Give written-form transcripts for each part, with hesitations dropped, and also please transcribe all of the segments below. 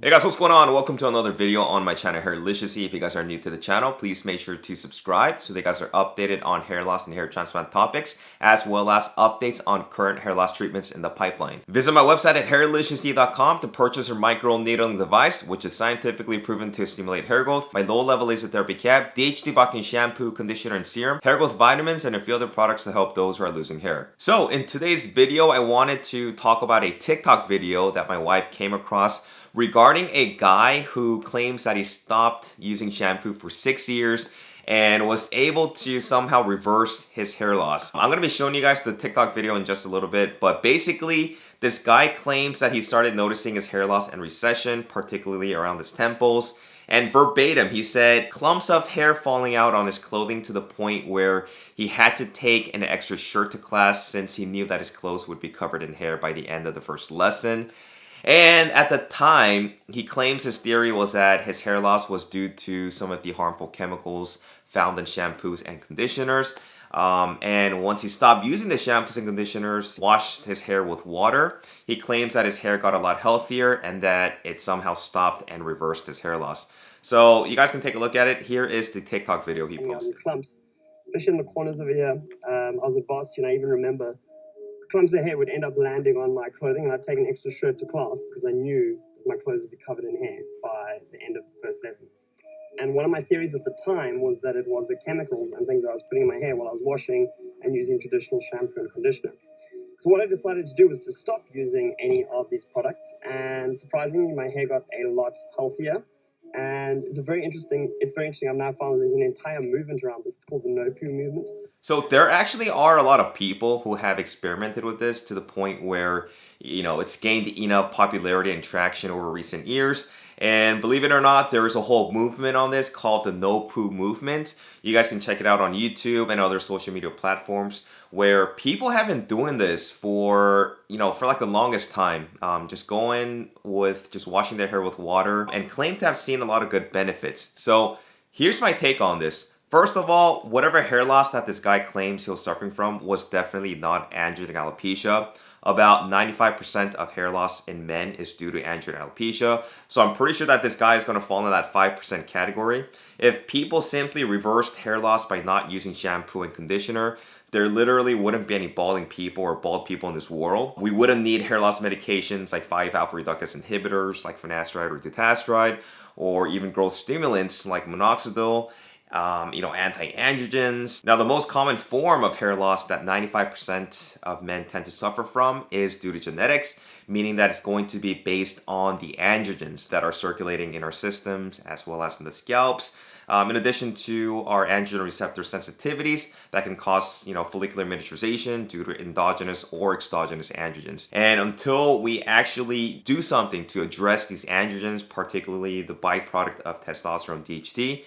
Hey guys, what's going on? Welcome to another video on my channel, Hairliciously. If you guys are new to the channel, please make sure to subscribe so that you guys are updated on hair loss and hair transplant topics, as well as updates on current hair loss treatments in the pipeline. Visit my website at hairliciously.com to purchase your microneedling device, which is scientifically proven to stimulate hair growth, my low-level laser therapy cap, DHT Debunking shampoo, conditioner, and serum, hair growth vitamins, and a few other products to help those who are losing hair. So in today's video, I wanted to talk about a TikTok video that my wife came across regarding a guy who claims that he stopped using shampoo for 6 years and was able to somehow reverse his hair loss. I'm going to be showing you guys the TikTok video in just a little bit, but basically this guy claims that he started noticing his hair loss and recession, particularly around his temples. And verbatim, he said clumps of hair falling out on his clothing to the point where he had to take an extra shirt to class since he knew that his clothes would be covered in hair by the end of the first lesson. And at the time, he claims his theory was that his hair loss was due to some of the harmful chemicals found in shampoos and conditioners. And once he stopped using the shampoos and conditioners, washed his hair with water, he claims that his hair got a lot healthier and that it somehow stopped and reversed his hair loss. So you guys can take a look at it. Here is the TikTok video he posted. Clumps, especially in the corners of here. I was at Boston, I even remember clumps of hair would end up landing on my clothing, and I'd take an extra shirt to class because I knew my clothes would be covered in hair by the end of the first lesson. And one of my theories at the time was that it was the chemicals and things that I was putting in my hair while I was washing and using traditional shampoo and conditioner. So what I decided to do was to stop using any of these products, and surprisingly my hair got a lot healthier. And it's very interesting. I've now found there's an entire movement around this. It's called the No-Poo Movement. So there actually are a lot of people who have experimented with this to the point where, it's gained enough popularity and traction over recent years. And believe it or not, there is a whole movement on this called the No-Poo Movement. You guys can check it out on YouTube and other social media platforms where people have been doing this for like the longest time. Just going with just washing their hair with water and claim to have seen a lot of good benefits. So here's my take on this. First of all, whatever hair loss that this guy claims he was suffering from was definitely not androgen alopecia. About 95% of hair loss in men is due to androgen alopecia. So I'm pretty sure that this guy is going to fall in that 5% category. If people simply reversed hair loss by not using shampoo and conditioner, there literally wouldn't be any balding people or bald people in this world. We wouldn't need hair loss medications like 5-alpha reductase inhibitors like finasteride or dutasteride, or even growth stimulants like Minoxidil. Anti-androgens. Now, the most common form of hair loss that 95% of men tend to suffer from is due to genetics, meaning that it's going to be based on the androgens that are circulating in our systems as well as in the scalps. In addition to our androgen receptor sensitivities that can cause, follicular miniaturization due to endogenous or exogenous androgens. And until we actually do something to address these androgens, particularly the byproduct of testosterone DHT,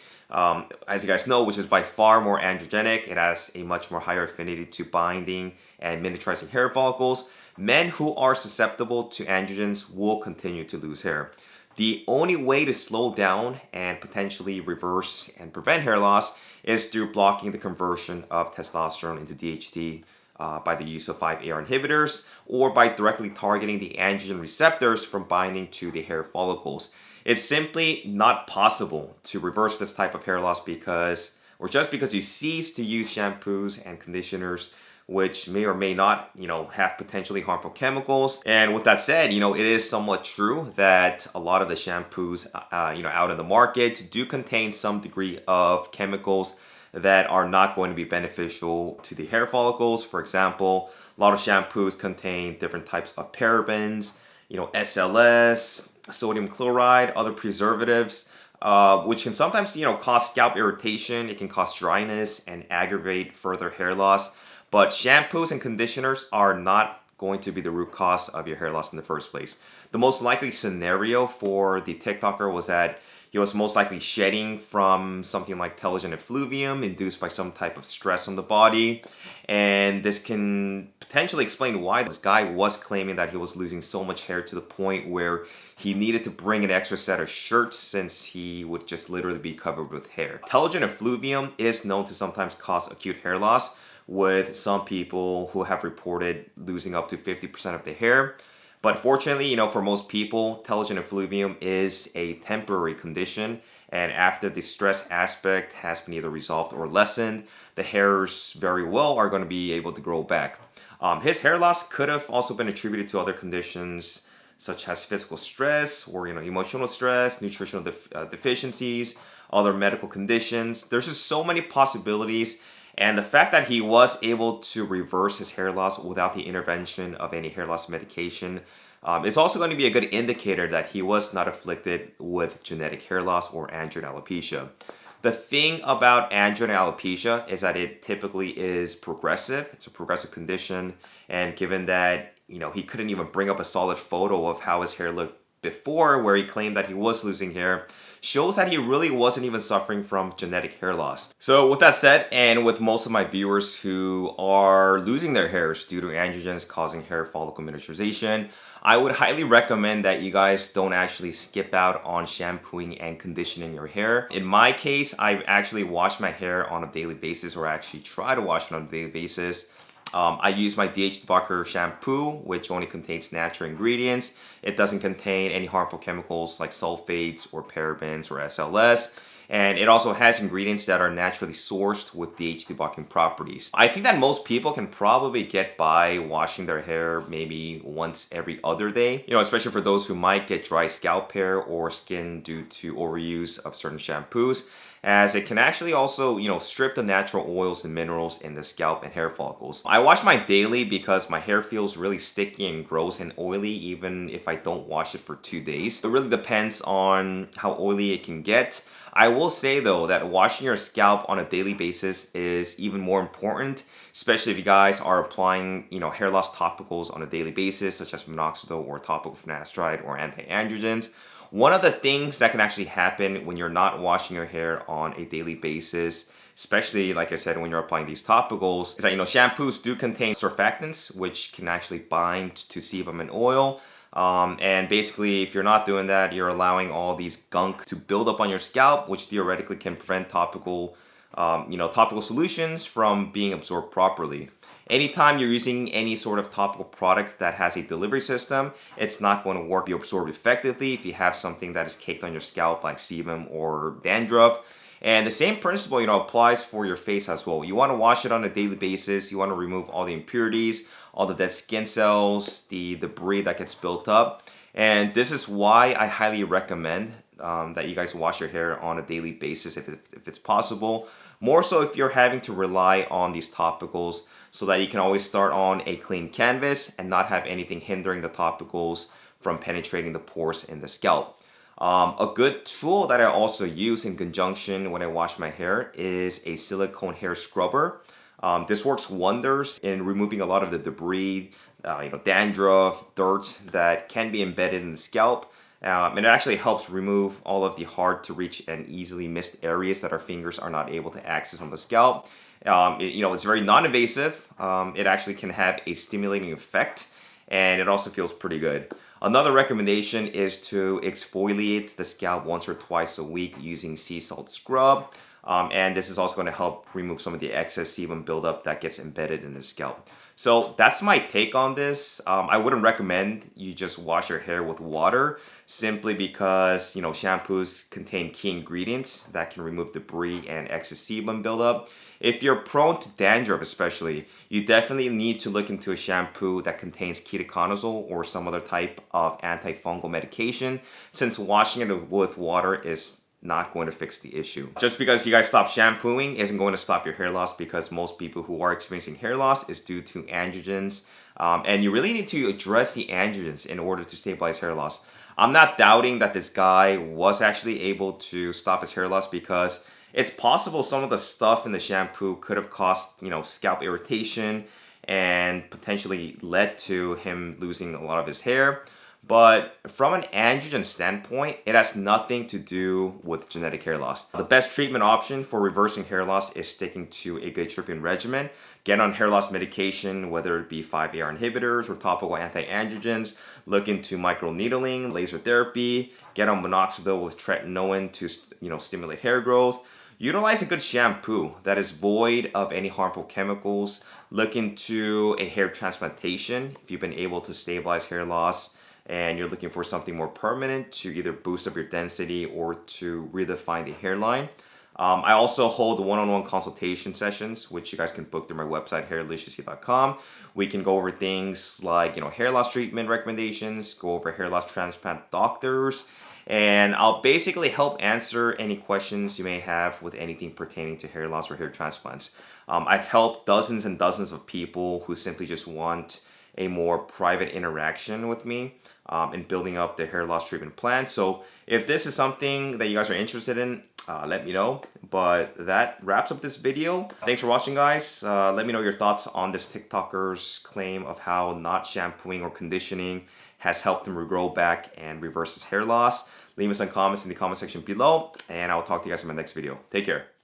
as you guys know, which is by far more androgenic, it has a much more higher affinity to binding and miniaturizing hair follicles. Men who are susceptible to androgens will continue to lose hair. The only way to slow down and potentially reverse and prevent hair loss is through blocking the conversion of testosterone into DHT by the use of 5-AR inhibitors, or by directly targeting the androgen receptors from binding to the hair follicles. It's simply not possible to reverse this type of hair loss because you cease to use shampoos and conditioners, which may or may not, have potentially harmful chemicals. And with that said, it is somewhat true that a lot of the shampoos, out in the market do contain some degree of chemicals that are not going to be beneficial to the hair follicles. For example, a lot of shampoos contain different types of parabens, SLS, sodium chloride, other preservatives, which can sometimes, cause scalp irritation. It can cause dryness and aggravate further hair loss. But shampoos and conditioners are not going to be the root cause of your hair loss in the first place. The most likely scenario for the TikToker was that he was most likely shedding from something like telogen effluvium induced by some type of stress on the body. And this can potentially explain why this guy was claiming that he was losing so much hair to the point where he needed to bring an extra set of shirts since he would just literally be covered with hair. Telogen effluvium is known to sometimes cause acute hair loss, with some people who have reported losing up to 50% of their hair. But fortunately, for most people, telogen effluvium is a temporary condition. And after the stress aspect has been either resolved or lessened, the hairs very well are going to be able to grow back. His hair loss could have also been attributed to other conditions such as physical stress or emotional stress, nutritional deficiencies, other medical conditions. There's just so many possibilities. And the fact that he was able to reverse his hair loss without the intervention of any hair loss medication is also going to be a good indicator that he was not afflicted with genetic hair loss or androgen alopecia. The thing about androgen alopecia is that it typically is progressive. It's a progressive condition. And given that, he couldn't even bring up a solid photo of how his hair looked before, where he claimed that he was losing hair, shows that he really wasn't even suffering from genetic hair loss. So with that said, and with most of my viewers who are losing their hairs due to androgens causing hair follicle miniaturization, I would highly recommend that you guys don't actually skip out on shampooing and conditioning your hair. In my case, I actually wash my hair on a daily basis, or I actually try to wash it on a daily basis. I use my DH Debunker shampoo, which only contains natural ingredients. It doesn't contain any harmful chemicals like sulfates or parabens or SLS. And it also has ingredients that are naturally sourced with DH debunking properties. I think that most people can probably get by washing their hair maybe once every other day, especially for those who might get dry scalp hair or skin due to overuse of certain shampoos, as it can actually also, strip the natural oils and minerals in the scalp and hair follicles. I wash mine daily because my hair feels really sticky and gross and oily even if I don't wash it for 2 days. It really depends on how oily it can get. I will say though that washing your scalp on a daily basis is even more important, especially if you guys are applying, hair loss topicals on a daily basis, such as Minoxidil or topical finasteride or anti-androgens. One of the things that can actually happen when you're not washing your hair on a daily basis, especially like I said, when you're applying these topicals, is that shampoos do contain surfactants, which can actually bind to sebum and oil. And basically, if you're not doing that, you're allowing all these gunk to build up on your scalp, which theoretically can prevent topical solutions from being absorbed properly. Anytime you're using any sort of topical product that has a delivery system, it's not going to be absorbed effectively if you have something that is caked on your scalp like sebum or dandruff. And the same principle, applies for your face as well. You want to wash it on a daily basis. You want to remove all the impurities, all the dead skin cells, the debris that gets built up. And this is why I highly recommend that you guys wash your hair on a daily basis if it's possible. More so if you're having to rely on these topicals, so that you can always start on a clean canvas and not have anything hindering the topicals from penetrating the pores in the scalp. A good tool that I also use in conjunction when I wash my hair is a silicone hair scrubber. This works wonders in removing a lot of the debris, dandruff, dirt that can be embedded in the scalp. And it actually helps remove all of the hard to reach and easily missed areas that our fingers are not able to access on the scalp. It's very non-invasive. It actually can have a stimulating effect, and it also feels pretty good. Another recommendation is to exfoliate the scalp once or twice a week using sea salt scrub. And this is also going to help remove some of the excess sebum buildup that gets embedded in the scalp. So that's my take on this. I wouldn't recommend you just wash your hair with water, simply because shampoos contain key ingredients that can remove debris and excess sebum buildup. If you're prone to dandruff especially, you definitely need to look into a shampoo that contains ketoconazole or some other type of antifungal medication, since washing it with water is not going to fix the issue. Just because you guys stop shampooing isn't going to stop your hair loss, because most people who are experiencing hair loss is due to androgens. And you really need to address the androgens in order to stabilize hair loss. I'm not doubting that this guy was actually able to stop his hair loss, because it's possible some of the stuff in the shampoo could have caused, scalp irritation and potentially led to him losing a lot of his hair. But from an androgen standpoint, it has nothing to do with genetic hair loss. The best treatment option for reversing hair loss is sticking to a good treatment regimen. Get on hair loss medication, whether it be 5-AR inhibitors or topical anti-androgens. Look into microneedling, laser therapy. Get on minoxidil with tretinoin to stimulate hair growth. Utilize a good shampoo that is void of any harmful chemicals. Look into a hair transplantation if you've been able to stabilize hair loss and you're looking for something more permanent to either boost up your density or to redefine the hairline. I also hold one-on-one consultation sessions, which you guys can book through my website, hairlicously.com. We can go over things like, hair loss treatment recommendations, go over hair loss transplant doctors, and I'll basically help answer any questions you may have with anything pertaining to hair loss or hair transplants. I've helped dozens and dozens of people who simply just want a more private interaction with me in building up their hair loss treatment plan. So if this is something that you guys are interested in, let me know. But that wraps up this video. Thanks for watching, guys. Let me know your thoughts on this TikToker's claim of how not shampooing or conditioning has helped him regrow back and reverse his hair loss. Leave me some comments in the comment section below, and I will talk to you guys in my next video. Take care.